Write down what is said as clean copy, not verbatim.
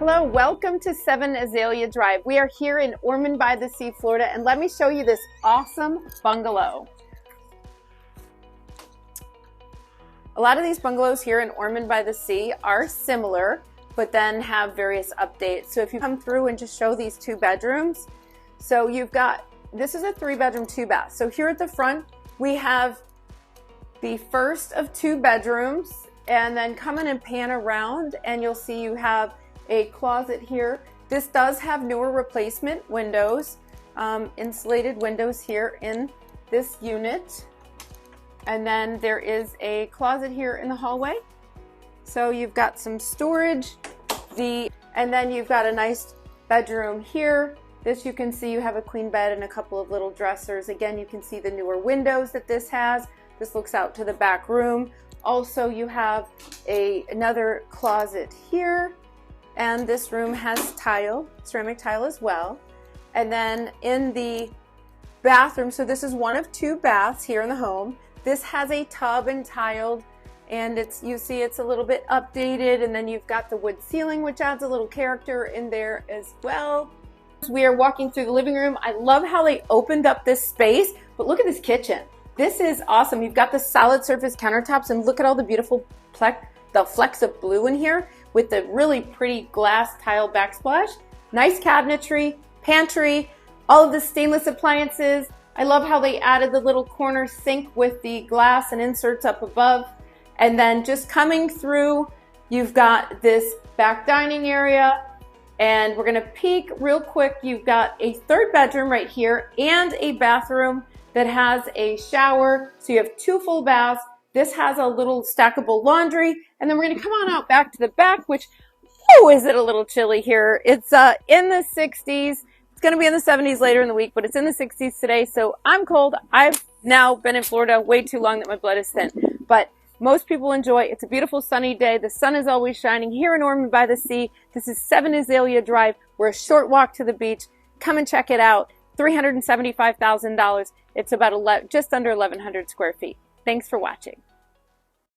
Hello, welcome to 7 Azalea Drive. We are here in Ormond by the Sea, Florida, and let me show you this awesome bungalow. A lot of these bungalows here in Ormond by the Sea are similar, but then have various updates. So if you come through and just show these 2 bedrooms, so you've got, this is a 3-bedroom, 2-bath. So here at the front, we have the first of 2 bedrooms, and then come in and pan around, and you'll see you have a closet here. This does have newer replacement windows, insulated windows here in this unit. And then there is a closet here in the hallway. So you've got some storage, and then you've got a nice bedroom here. This you can see you have a queen bed and a couple of little dressers. Again, you can see the newer windows that this has. This looks out to the back room. Also, you have another closet here. And this room has tile, ceramic tile as well. And then in the bathroom, so this is one of 2 baths here in the home. This has a tub and tiled, and you see it's a little bit updated, and then you've got the wood ceiling, which adds a little character in there as well. We are walking through the living room. I love how they opened up this space, but look at this kitchen. This is awesome. You've got the solid surface countertops, and look at all the beautiful the flecks of blue in here with the really pretty glass tile backsplash. Nice cabinetry, pantry, all of the stainless appliances. I love how they added the little corner sink with the glass and inserts up above. And then just coming through, you've got this back dining area. And we're gonna peek real quick. You've got a 3rd bedroom right here and a bathroom that has a shower. So you have 2 full baths. This has a little stackable laundry, and then we're gonna come on out back to the back, which, oh, is it a little chilly here. It's in the 60s. It's gonna be in the 70s later in the week, but it's in the 60s today, so I'm cold. I've now been in Florida way too long that my blood is thin, but most people enjoy it. It's a beautiful sunny day. The sun is always shining here in Ormond by the Sea. This is 7 Azalea Drive. We're a short walk to the beach. Come and check it out. $375,000. It's about just under 1,100 square feet. Thanks for watching.